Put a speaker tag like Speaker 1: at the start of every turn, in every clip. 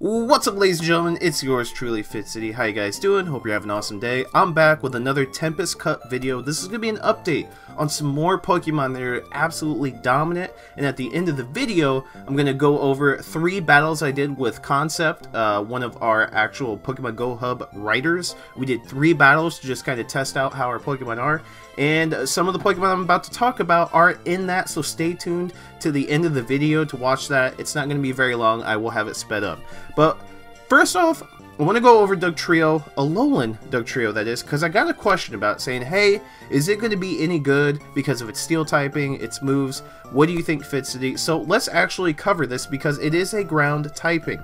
Speaker 1: What's up, ladies and gentlemen, it's yours truly, Fitz. How you guys doing? Hope you're having an awesome day. I'm back with another Tempest Cup video. This is going to be an update on some more Pokemon that are absolutely dominant, and at the end of the video, I'm going to go over 3 battles I did with Concept, one of our actual Pokemon Go Hub writers. We did 3 battles to just kind of test out how our Pokemon are, and some of the Pokemon I'm about to talk about are in that, so stay tuned to the end of the video to watch that. It's not going to be very long. I will have it sped up. But first off, I want to go over Dugtrio, Alolan Dugtrio that is, because I got a question about saying, hey, is it going to be any good because of its steel typing, its moves? What do you think, Fitz? So let's actually cover this because it is a ground typing.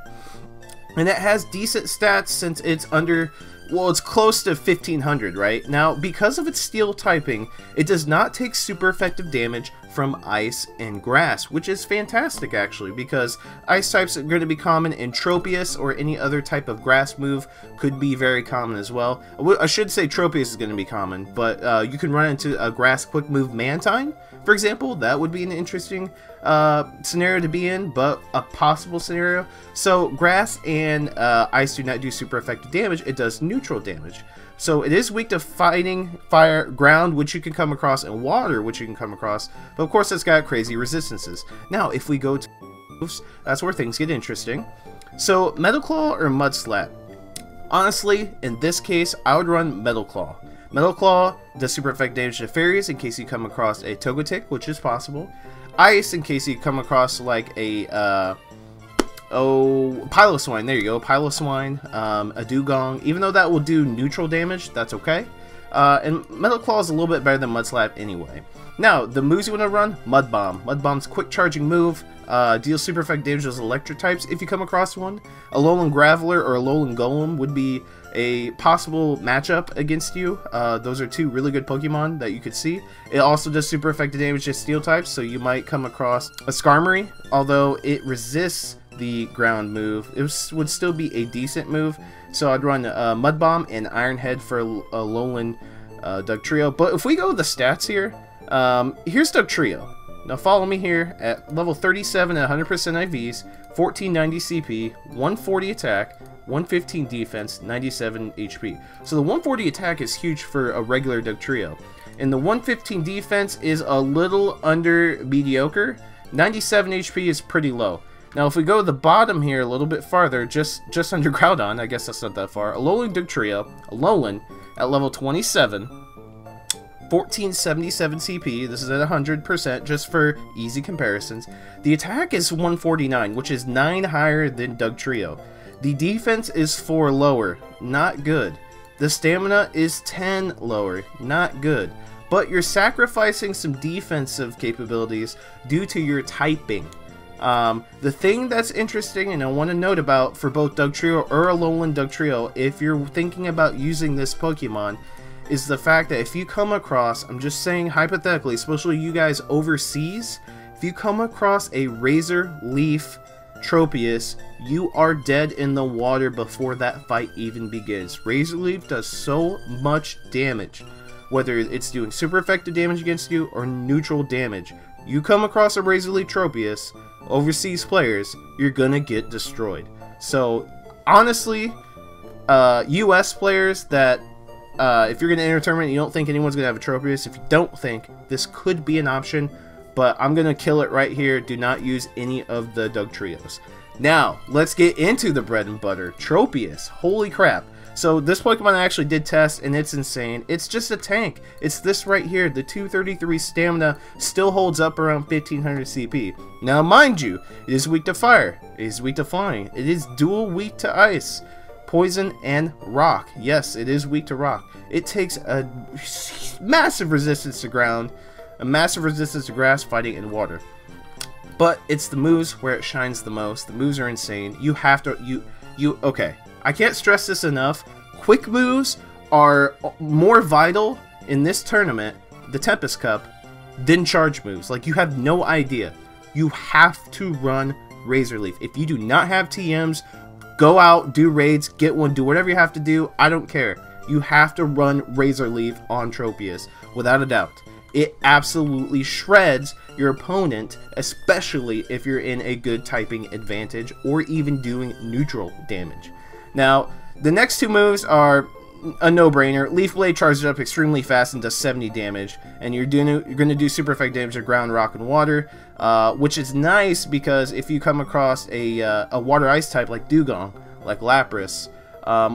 Speaker 1: And it has decent stats since it's under, well, it's close to 1500, right? Now, because of its steel typing, it does not take super effective damage from ice and grass, which is fantastic actually, because ice types are going to be common, and Tropius or any other type of grass move could be very common as well. I should say Tropius is going to be common, but you can run into a grass quick move Mantine, for example. That would be an interesting scenario to be in, but a possible scenario. So grass and ice do not do super effective damage. It does neutral damage. So it is weak to fighting, fire, ground, which you can come across, and water, which you can come across. But of course, it's got crazy resistances. Now, if we go to moves, that's where things get interesting. So Metal Claw or Mud Slap? Honestly, in this case, I would run Metal Claw. Metal Claw does super effective damage to fairies in case you come across a Togetic, which is possible. Ice in case you come across like a Piloswine, there you go, Piloswine, a Dugong. Even though that will do neutral damage, that's okay. And Metal Claw is a little bit better than Mud Slap anyway. Now, the moves you want to run, Mud Bomb. Mud Bomb's quick charging move, deals super effective damage to electric types if you come across one. Alolan Graveler or Alolan Golem would be a possible matchup against you. Those are 2 really good Pokemon that you could see. It also does super effective damage to steel types, so you might come across a Skarmory, although it resists the ground move. It would still be a decent move, so I'd run Mud Bomb and Iron Head for Alolan Dugtrio. But if we go with the stats here, here's Dugtrio. Now follow me here at level 37 at 100% IVs, 1490 CP, 140 attack, 115 defense, 97 HP. So the 140 attack is huge for a regular Dugtrio, and the 115 defense is a little under mediocre. 97 HP is pretty low. Now if we go to the bottom here a little bit farther, just under Groudon, I guess that's not that far, Alolan Dugtrio, Alolan at level 27, 1477 CP, this is at 100% just for easy comparisons. The attack is 149, which is 9 higher than Dugtrio. The defense is 4 lower, not good. The stamina is 10 lower, not good. But you're sacrificing some defensive capabilities due to your typing. The thing that's interesting and I want to note about for both Dugtrio or Alolan Dugtrio, if you're thinking about using this Pokemon, is the fact that if you come across, I'm just saying hypothetically, especially you guys overseas, if you come across a Razor Leaf Tropius, you are dead in the water before that fight even begins. Razor Leaf does so much damage, whether it's doing super effective damage against you or neutral damage. You come across a Razor Leaf Tropius, overseas players, you're gonna get destroyed. So honestly, US players that if you're gonna enter a tournament, you don't think anyone's gonna have a Tropius, if you don't think, this could be an option, but I'm gonna kill it right here. Do not use any of the Dugtrios. Now let's get into the bread and butter, Tropius. Holy crap. So this Pokemon I actually did test, and it's insane. It's just a tank. It's this right here. The 233 stamina still holds up around 1500 CP. Now mind you, it is weak to fire. It is weak to flying. It is dual weak to ice, poison, and rock. Yes, it is weak to rock. It takes a massive resistance to ground, a massive resistance to grass, fighting, and water. But it's the moves where it shines the most. The moves are insane. You have to, okay. I can't stress this enough. Quick moves are more vital in this tournament, the Tempest Cup, than charge moves. Like, you have no idea. You have to run Razor Leaf. If you do not have TMs, go out, do raids, get one, do whatever you have to do. I don't care. You have to run Razor Leaf on Tropius, without a doubt. it absolutely shreds your opponent, especially if you're in a good typing advantage or even doing neutral damage. Now, the next two moves are a no-brainer. Leaf Blade charges up extremely fast and does 70 damage, and you're going to do super effect damage to ground, rock, and water, which is nice because if you come across a water ice type like Dugong, like Lapras,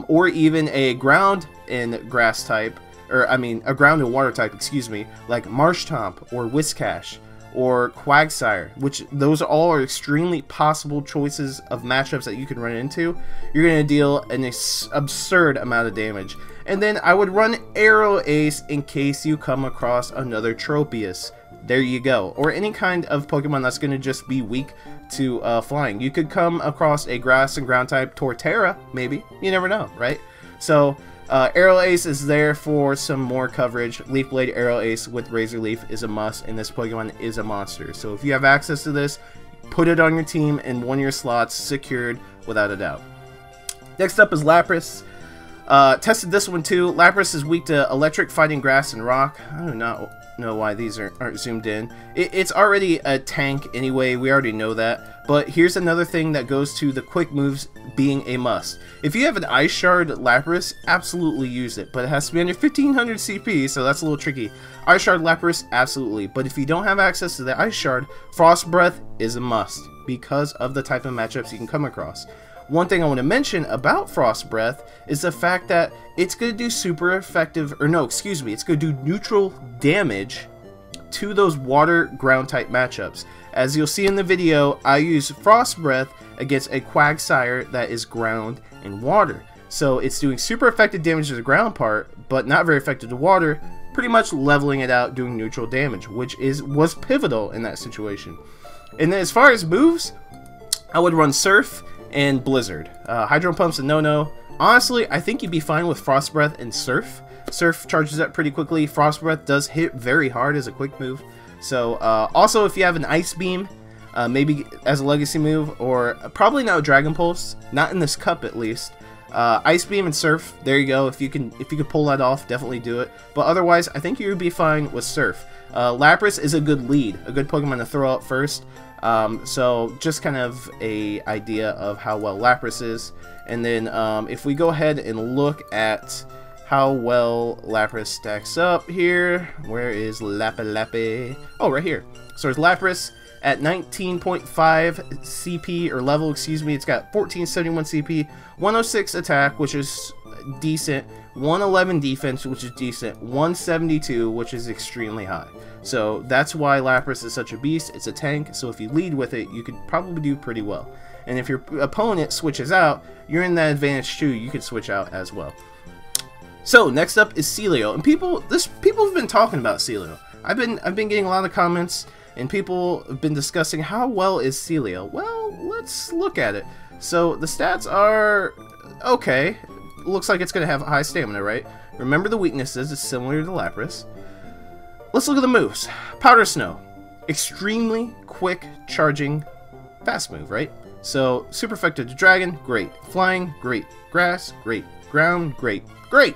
Speaker 1: or even a ground and grass type, or I mean a ground and water type, excuse me, like Marshtomp or Whiscash or Quagsire, which those all are extremely possible choices of matchups that you can run into, you're going to deal an absurd amount of damage. And then I would run Aero Ace in case you come across another Tropius. There you go. Or any kind of Pokemon that's going to just be weak to flying. You could come across a grass and ground type Torterra, maybe. You never know, right? So Aero Ace is there for some more coverage. Leaf Blade Aero Ace with Razor Leaf is a must, and this Pokemon is a monster. So if you have access to this, put it on your team and one of your slots secured without a doubt. Next up is Lapras. Tested this one too. Lapras is weak to Electric, Fighting, Grass, and Rock. I do not know why these aren't zoomed in. It's already a tank anyway, we already know that. But here's another thing that goes to the quick moves being a must. If you have an Ice Shard Lapras, absolutely use it, but it has to be under 1500 CP, so that's a little tricky. Ice Shard Lapras, absolutely, but if you don't have access to the Ice Shard, Frost Breath is a must because of the type of matchups you can come across. One thing I want to mention about Frost Breath is the fact that it's going to do super effective, or no, excuse me, it's going to do neutral damage to those water ground type matchups. As you'll see in the video, I use Frost Breath against a Quagsire that is ground and water. So it's doing super effective damage to the ground part, but not very effective to water, pretty much leveling it out, doing neutral damage, which was pivotal in that situation. And then as far as moves, I would run Surf and Blizzard. Hydro Pump's a no-no. Honestly, I think you'd be fine with Frost Breath and Surf. Surf charges up pretty quickly. Frost Breath does hit very hard as a quick move. So, also if you have an Ice Beam, maybe as a legacy move, or probably not Dragon Pulse, not in this cup at least. Ice Beam and Surf, there you go. If you can pull that off, definitely do it. But otherwise, I think you would be fine with Surf. Lapras is a good lead, a good Pokemon to throw out first. So just kind of a idea of how well Lapras is. And then if we go ahead and look at how well Lapras stacks up here, where is Lape? Oh, right here. So there's Lapras at 19.5 CP, or level, excuse me. It's got 1471 CP, 106 attack, which is decent, 111 defense, which is decent, 172, which is extremely high. So that's why Lapras is such a beast. It's a tank, so if you lead with it, you could probably do pretty well. And if your opponent switches out, you're in that advantage too. You could switch out as well. So next up is Sealeo, and people have been talking about Sealeo. I've been getting a lot of comments, and people have been discussing how well is Sealeo. Well, let's look at it. So the stats are okay. Looks like it's going to have high stamina, right? Remember the weaknesses, it's similar to Lapras. Let's look at the moves. Powder Snow. Extremely quick charging fast move, right? So super effective to Dragon, great. Flying, great. Grass, great. Ground, great. Great!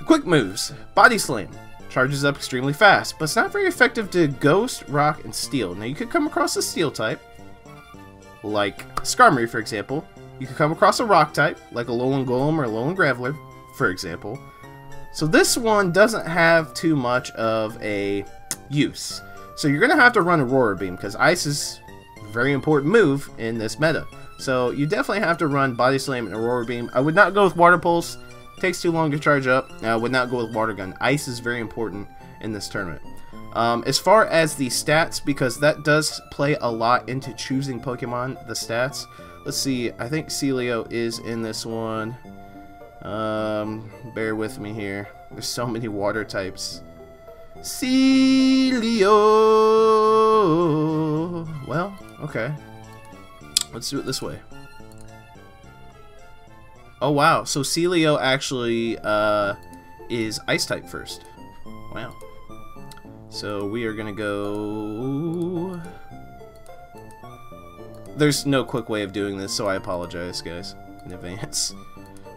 Speaker 1: Quick moves. Body Slam. Charges up extremely fast, but it's not very effective to Ghost, Rock, and Steel. Now you could come across a Steel type, like Skarmory, for example. You could come across a Rock type, like a Alolan Golem or a Alolan Graveler, for example. So this one doesn't have too much of a use. So you're going to have to run Aurora Beam, because Ice is a very important move in this meta. So you definitely have to run Body Slam and Aurora Beam. I would not go with Water Pulse. Takes too long to charge up. I would not go with Water Gun. Ice is very important in this tournament. As far as the stats, because that does play a lot into choosing Pokemon, the stats. Let's see, I think Sealeo is in this one. Bear with me here. There's so many water types. Sealeo! Well, okay. Let's do it this way. Oh wow, so Sealeo actually is Ice type first. Wow. So we are gonna go... There's no quick way of doing this, so I apologize, guys, in advance.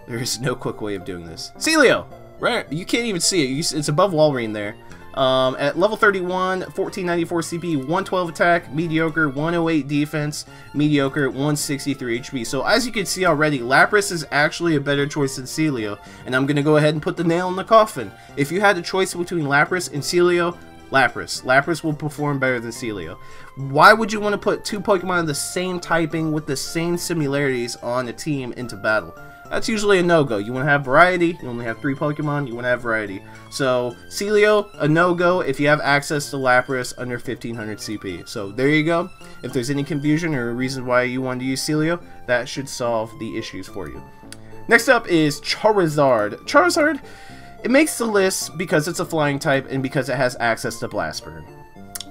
Speaker 1: There is no quick way of doing this. Sealeo! Right, you can't even see it. It's above Walrein there. At level 31, 1494 CP, 112 attack, mediocre, 108 defense, mediocre, 163 HP. So as you can see already, Lapras is actually a better choice than Sealeo, and I'm going to go ahead and put the nail in the coffin. If you had a choice between Lapras and Sealeo, Lapras. Lapras will perform better than Sealeo. Why would you want to put two Pokemon of the same typing with the same similarities on a team into battle? That's usually a no-go. You want to have variety. You only have 3 Pokemon. You want to have variety. So, Sealeo, a no-go if you have access to Lapras under 1500 CP. So, there you go. If there's any confusion or a reason why you want to use Sealeo, that should solve the issues for you. Next up is Charizard. Charizard, it makes the list because it's a flying type and because it has access to Blast Burn.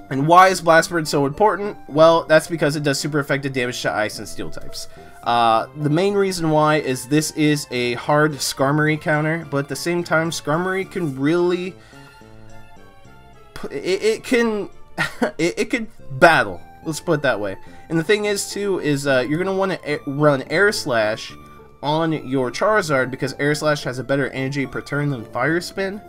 Speaker 1: And why is Blast Burn so important? Well, that's because it does super effective damage to Ice and Steel types. The main reason why is this is a hard Skarmory counter, but at the same time, Skarmory can really... It can battle. Let's put it that way. And the thing is, too, is you're going to want to run Air Slash on your Charizard because Air Slash has a better energy per turn than Fire Spin.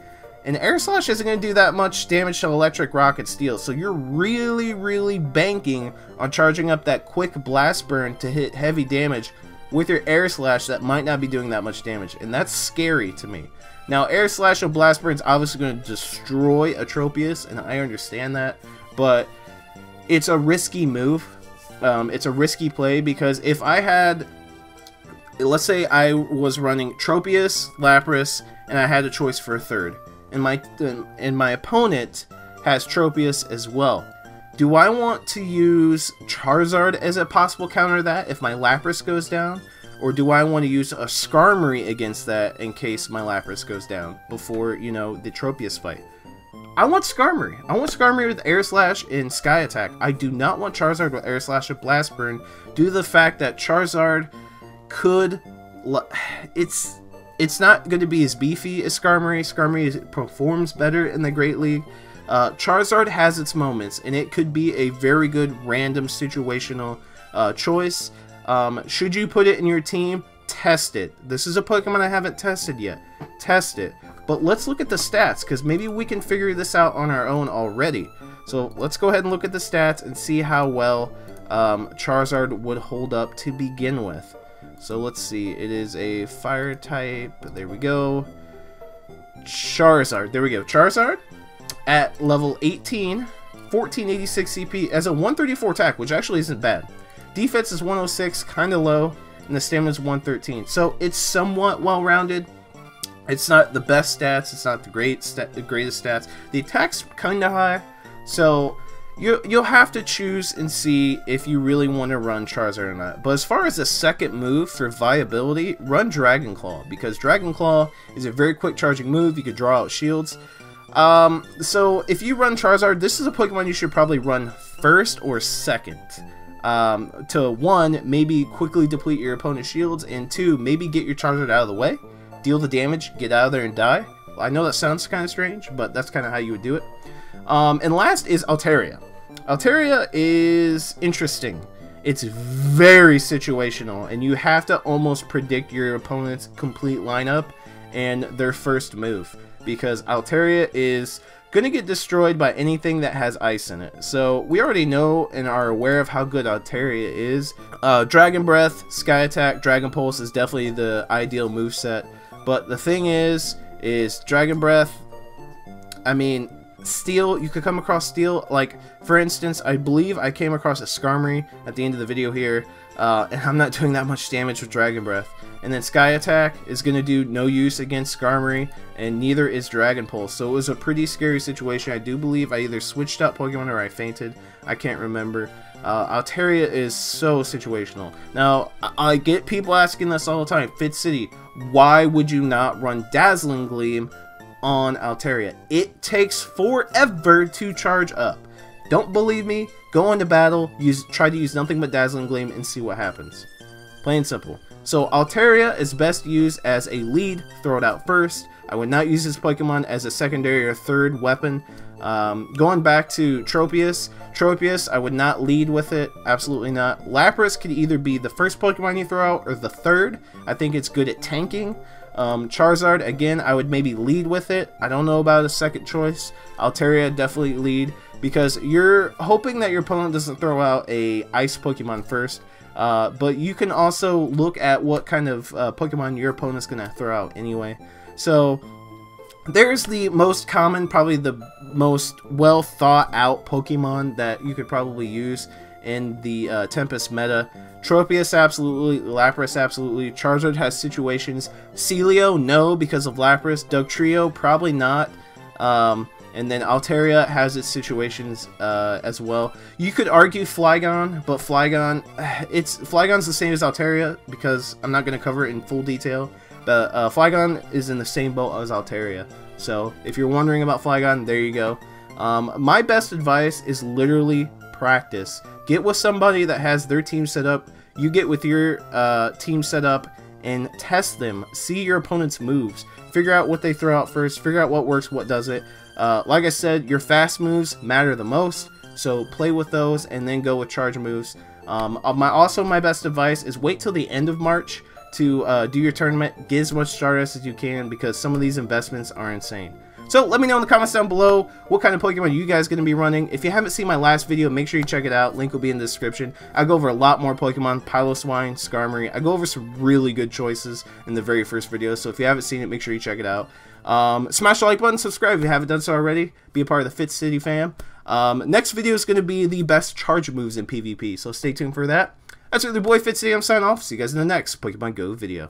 Speaker 1: And Air Slash isn't going to do that much damage to Electric, Rock, and Steel, so you're really banking on charging up that quick Blast Burn to hit heavy damage with your Air Slash that might not be doing that much damage, and that's scary to me. Now, Air Slash or Blast Burn is obviously going to destroy a Tropius, and I understand that, but it's a risky move. It's a risky play because if I had... Let's say I was running Tropius, Lapras, and I had a choice for a third. And my opponent has Tropius as well. Do I want to use Charizard as a possible counter to that if my Lapras goes down? Or do I want to use a Skarmory against that in case my Lapras goes down before, you know, the Tropius fight? I want Skarmory. I want Skarmory with Air Slash and Sky Attack. I do not want Charizard with Air Slash and Blast Burn due to the fact that Charizard could... It's not going to be as beefy as Skarmory. Skarmory performs better in the Great League. Charizard has its moments, and it could be a very good random situational choice. Should you put it in your team? Test it. This is a Pokemon I haven't tested yet. Test it. But let's look at the stats, because maybe we can figure this out on our own already. So let's go ahead and look at the stats and see how well Charizard would hold up to begin with. So let's see, it is a fire type, there we go. Charizard, there we go. Charizard at level 18, 1486 CP, as a 134 attack, which actually isn't bad. Defense is 106, kind of low, and the stamina is 113. So it's somewhat well-rounded. It's not the best stats, it's not the greatest stats. The attack's kind of high, so... You'll have to choose and see if you really want to run Charizard or not. But as far as the second move for viability, run Dragon Claw, because Dragon Claw is a very quick charging move. You could draw out shields. So if you run Charizard, this is a Pokemon you should probably run first or second. To 1, maybe quickly deplete your opponent's shields, and 2, maybe get your Charizard out of the way, deal the damage, get out of there and die. I know that sounds kind of strange, but that's kind of how you would do it. And last is Altaria. Altaria is interesting. It's very situational, and you have to almost predict your opponent's complete lineup and their first move, because Altaria is going to get destroyed by anything that has ice in it. So we already know and are aware of how good Altaria is. Dragon Breath, Sky Attack, Dragon Pulse is definitely the ideal moveset, but the thing is Dragon Breath, I mean... Steel, you could come across Steel, like, for instance, I believe I came across a Skarmory at the end of the video here, and I'm not doing that much damage with Dragon Breath. And then Sky Attack is going to do no use against Skarmory, and neither is Dragon Pulse. So it was a pretty scary situation. I do believe I either switched out Pokemon or I fainted. I can't remember. Altaria is so situational. Now, I get people asking this all the time. Fitz City, why would you not run Dazzling Gleam on Altaria? It takes forever to charge up. Don't believe me? Go into battle, try to use nothing but Dazzling Gleam and see what happens. Plain and simple. So Altaria is best used as a lead, throw it out first. I would not use this Pokemon as a secondary or third weapon. Going back to Tropius, I would not lead with it, absolutely not. Lapras could either be the first Pokemon you throw out or the third. I think it's good at tanking. Charizard, again, I would maybe lead with it. I don't know about a second choice. Altaria, definitely lead, because you're hoping that your opponent doesn't throw out a ice Pokemon first. But you can also look at what kind of Pokemon your opponent's going to throw out anyway. So there's the most common, probably the most well thought out Pokemon that you could probably use in the Tempest meta. Tropius, absolutely. Lapras, absolutely. Charizard has situations. Sealeo, no, because of Lapras. Dugtrio, probably not. And then Altaria has its situations as well. You could argue Flygon, but Flygon's the same as Altaria, because I'm not going to cover it in full detail. But Flygon is in the same boat as Altaria. So if you're wondering about Flygon, there you go. My best advice is literally practice. Get with somebody that has their team set up. You get with your team set up and test them. See your opponent's moves. Figure out what they throw out first. Figure out what works, what doesn't. Like I said, your fast moves matter the most. So play with those and then go with charge moves. My best advice is wait till the end of March to do your tournament. Get as much Stardust as you can, because some of these investments are insane. So let me know in the comments down below what kind of Pokemon you guys going to be running. If you haven't seen my last video, make sure you check it out. Link will be in the description. I go over a lot more Pokemon, Piloswine, Skarmory. I go over some really good choices in the very first video. So if you haven't seen it, make sure you check it out. Smash the like button, subscribe if you haven't done so already. Be a part of the Fitz City fam. Next video is going to be the best charge moves in PvP. So stay tuned for that. That's with your boy Fitz City. I'm signing off. See you guys in the next Pokemon Go video.